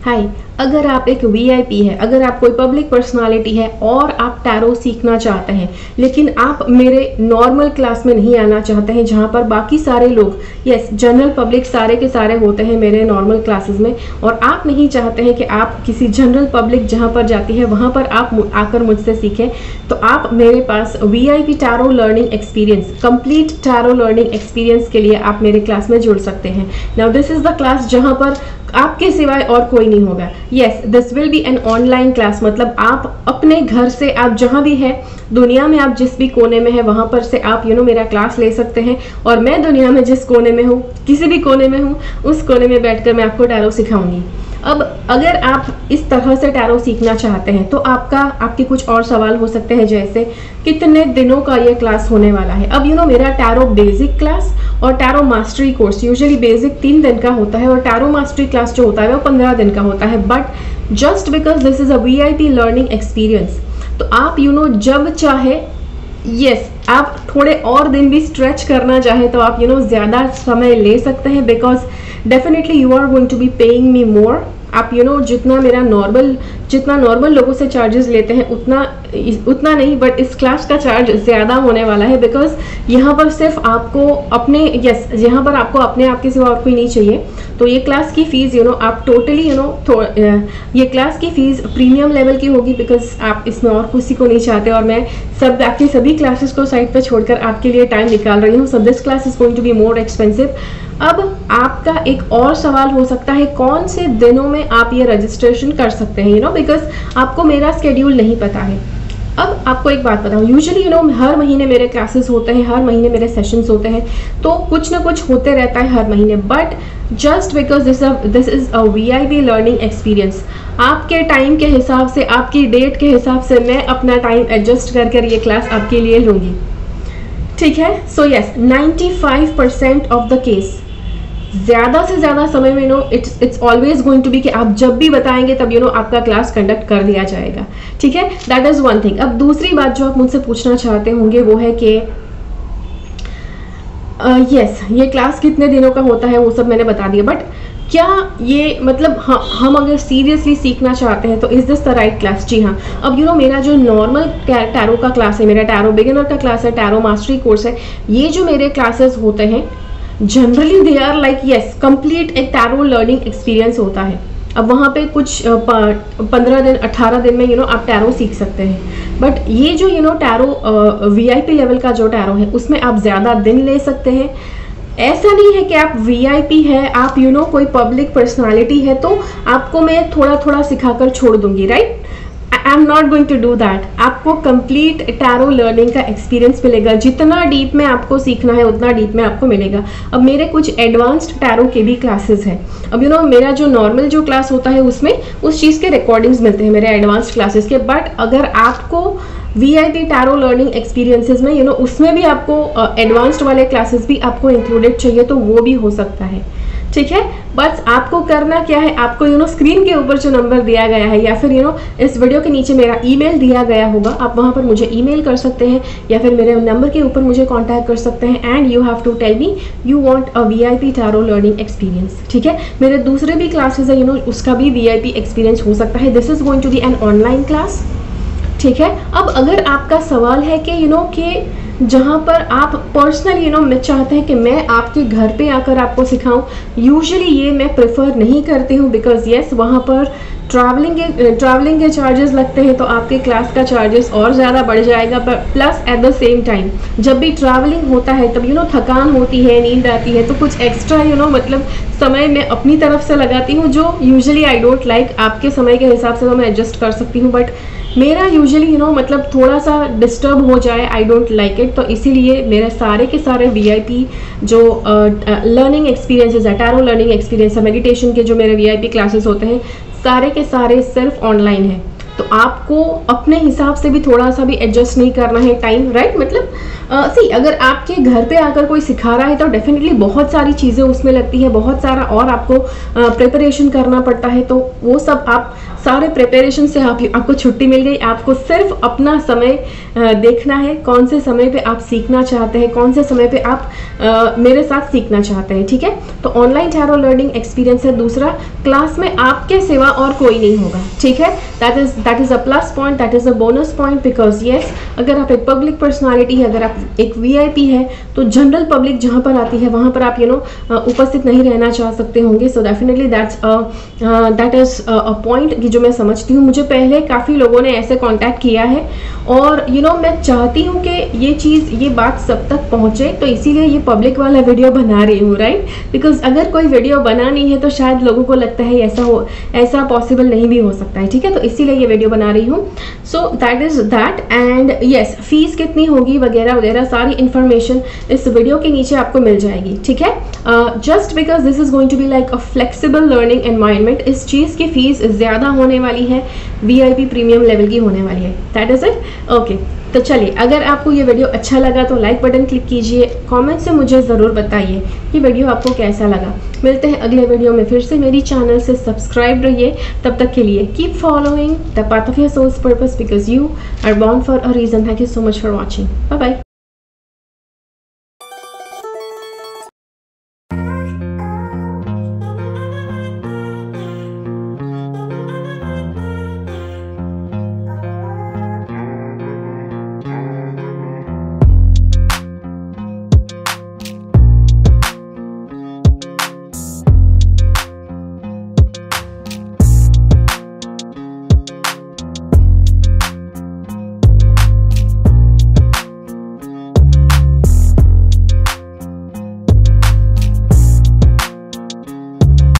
हाय, अगर आप एक वीआईपी है, अगर आप कोई पब्लिक पर्सनालिटी है और आप टैरो सीखना चाहते हैं, लेकिन आप मेरे नॉर्मल क्लास में नहीं आना चाहते हैं जहां पर बाकी सारे लोग, यस जनरल पब्लिक सारे के सारे होते हैं मेरे नॉर्मल क्लासेस में, और आप नहीं चाहते हैं कि आप किसी जनरल पब्लिक जहां पर जाती है वहां पर आप आकर मुझसे सीखें, तो आप मेरे पास VIP tarot learning experience, complete tarot learning experience के लिए आप मेरे क्लास में जुड़ सकते हैं। Now this is the class जहां पर आपके सिवाय और कोई नहीं होगा। Yes, this will be an online class, मतलब आप अपने घर से, आप जहां भी है दुनिया में, आप जिस भी कोने में है वहां पर से आप मेरा क्लास ले सकते हैं, और मैं दुनिया में जिस कोने में हूँ, किसी भी कोने में हूँ, उस कोने में बैठकर मैं आपको टैरो सिखाऊंगी। अब अगर आप इस तरह से टैरो सीखना चाहते हैं तो आपके कुछ और सवाल हो सकते हैं, जैसे कितने दिनों का ये क्लास होने वाला है। अब मेरा टैरो बेसिक क्लास और tarot mastery course, usually basic 3 दिन का होता है और टैरो मास्टरी क्लास जो होता है वो 15 दिन का होता है, but just because this is a VIP learning experience, तो आप जब चाहे, यस आप थोड़े और दिन भी स्ट्रेच करना चाहे तो आप ज़्यादा समय ले सकते हैं, because definitely you are going to be paying me more. आप जितना नॉर्मल लोगों से चार्जेस लेते हैं उतना नहीं, बट इस क्लास का चार्ज ज़्यादा होने वाला है, बिकॉज यहाँ पर सिर्फ आपको यहाँ पर आपको अपने आप के सिवा और कोई नहीं चाहिए। तो ये क्लास की फ़ीस आप टोटली ये क्लास की फ़ीस प्रीमियम लेवल की होगी, बिकॉज आप इसमें और किसी को नहीं चाहते, और मैं आपकी सभी क्लासेस को साइड पर छोड़कर आपके लिए टाइम निकाल रही हूँ। So this class is going to be more expensive. अब आपका एक और सवाल हो सकता है, कौन से दिनों में आप ये रजिस्ट्रेशन कर सकते हैं, बिकॉज आपको मेरा स्केड्यूल नहीं पता है। अब आपको एक बात बताऊं, यूजुअली हर महीने मेरे क्लासेस होते हैं, हर महीने मेरे सेशंस होते हैं, तो कुछ ना कुछ होते रहता है हर महीने, but just because this is a VIP learning experience, आपके टाइम के हिसाब से, आपकी डेट के हिसाब से मैं अपना टाइम एडजस्ट कर ये क्लास आपके लिए लूँगी, ठीक है। So yes, 95% of the case, ज़्यादा से ज़्यादा समय में it's always going to be कि आप जब भी बताएंगे तब आपका क्लास कंडक्ट कर दिया जाएगा, ठीक है। That is one thing. अब दूसरी बात जो आप मुझसे पूछना चाहते होंगे वो है कि यस ये क्लास कितने दिनों का होता है, वो सब मैंने बता दिया, बट क्या ये मतलब हम अगर सीरियसली सीखना चाहते हैं तो is this the right class? जी हाँ। अब मेरा जो नॉर्मल टैरो का क्लास है, मेरा टैरो बिगिनर का क्लास है, टैरो मास्टरी कोर्स है, ये जो मेरे क्लासेस होते हैं generally they are like yes complete एक टैरो लर्निंग एक्सपीरियंस होता है। अब वहाँ पे कुछ 15 दिन 18 दिन में आप टैरो सीख सकते हैं, बट ये जो टैरो वीआईपी लेवल का जो टैरो है उसमें आप ज़्यादा दिन ले सकते हैं। ऐसा नहीं है कि आप वीआईपी है, आप कोई पब्लिक पर्सनालिटी है तो आपको मैं थोड़ा थोड़ा सिखाकर छोड़ दूंगी, right? I am not going to do that. आपको कंप्लीट टैरो लर्निंग का एक्सपीरियंस मिलेगा, जितना डीप में आपको सीखना है उतना डीप में आपको मिलेगा। अब मेरे कुछ एडवांस्ड टैरो के भी क्लासेस हैं। अब मेरा जो नॉर्मल जो क्लास होता है उसमें उस चीज़ के रिकॉर्डिंग्स मिलते हैं मेरे एडवांस्ड क्लासेस के, बट अगर आपको वीआईपी टैरो लर्निंग एक्सपीरियंसेस में उसमें भी आपको एडवांस्ड वाले क्लासेस भी आपको इंक्लूडेड चाहिए तो वो भी हो सकता है, ठीक है। बस आपको करना क्या है, आपको स्क्रीन के ऊपर जो नंबर दिया गया है या फिर इस वीडियो के नीचे मेरा ईमेल दिया गया होगा, आप वहां पर मुझे ईमेल कर सकते हैं या फिर मेरे नंबर के ऊपर मुझे कांटेक्ट कर सकते हैं, and you have to tell me you want a VIP tarot learning experience, ठीक है। मेरे दूसरे भी क्लासेस है उसका भी वीआईपी एक्सपीरियंस हो सकता है। This is going to be an online class, ठीक है। अब अगर आपका सवाल है कि कि जहाँ पर आप पर्सनली मैं चाहते हैं कि मैं आपके घर पे आकर आपको सिखाऊं, यूजुअली ये मैं प्रेफर नहीं करती हूँ, बिकॉज यस वहाँ पर ट्रैवलिंग के चार्जेस लगते हैं तो आपके क्लास का चार्जेस और ज़्यादा बढ़ जाएगा। Plus at the same time जब भी ट्रैवलिंग होता है तब थकान होती है, नींद आती है, तो कुछ एक्स्ट्रा मतलब समय मैं अपनी तरफ से लगाती हूँ जो यूजुअली आई डोंट लाइक। आपके समय के हिसाब से तो मैं एडजस्ट कर सकती हूँ, बट मेरा यूजुअली मतलब थोड़ा सा डिस्टर्ब हो जाए, आई डोंट लाइक इट। तो इसीलिए मेरे सारे के सारे वीआईपी जो लर्निंग एक्सपीरियंसेस है, टैरो लर्निंग एक्सपीरियंस है, मेडिटेशन के जो मेरे वीआईपी क्लासेस होते हैं सारे के सारे सिर्फ ऑनलाइन है। तो आपको अपने हिसाब से भी थोड़ा सा भी एडजस्ट नहीं करना है टाइम, राइट? मतलब सी अगर आपके घर पे आकर कोई सिखा रहा है तो डेफिनेटली बहुत सारी चीज़ें उसमें लगती है, बहुत सारा और आपको प्रिपरेशन करना पड़ता है, तो वो सब आप सारे प्रिपरेशन से आपको छुट्टी मिल गई। आपको सिर्फ अपना समय देखना है, कौन से समय पे आप सीखना चाहते हैं, कौन से समय पे आप मेरे साथ सीखना चाहते हैं, ठीक है। तो ऑनलाइन टैरो लर्निंग एक्सपीरियंस है दूसरा, क्लास में आपके सिवा और कोई नहीं होगा, ठीक है। That is a plus point, that is a bonus point, because yes अगर आप एक पब्लिक पर्सनालिटी है, अगर आप एक वीआईपी है, तो जनरल पब्लिक जहाँ पर आती है वहाँ पर आप उपस्थित नहीं रहना चाह सकते होंगे। So definitely that is a point जो मैं समझती हूँ। मुझे पहले काफ़ी लोगों ने ऐसे कांटेक्ट किया है और मैं चाहती हूँ कि ये बात सब तक पहुँचे, तो इसीलिए ये पब्लिक वाला वीडियो बना रही हूँ, राइट। बिकॉज अगर कोई वीडियो बनानी है तो शायद लोगों को लगता है ऐसा पॉसिबल नहीं भी हो सकता है, ठीक है। तो इसीलिए ये वीडियो बना रही हूँ। So that is that and yes fees कितनी होगी वगैरह वगैरह सारी इंफॉर्मेशन इस वीडियो के नीचे आपको मिल जाएगी, ठीक है। Just because this is going to be like a flexible learning environment, इस चीज़ की फीस ज़्यादा होने वाली है, वीआईपी प्रीमियम लेवल की होने वाली है। That is it, okay. तो चलिए, अगर आपको ये वीडियो अच्छा लगा तो लाइक बटन क्लिक कीजिए, कमेंट से मुझे ज़रूर बताइए कि वीडियो आपको कैसा लगा। मिलते हैं अगले वीडियो में फिर से, मेरी चैनल से सब्सक्राइब रहिए। तब तक के लिए keep following the path of your soul's purpose because you are born for a reason. Thank you so much for watching, bye bye.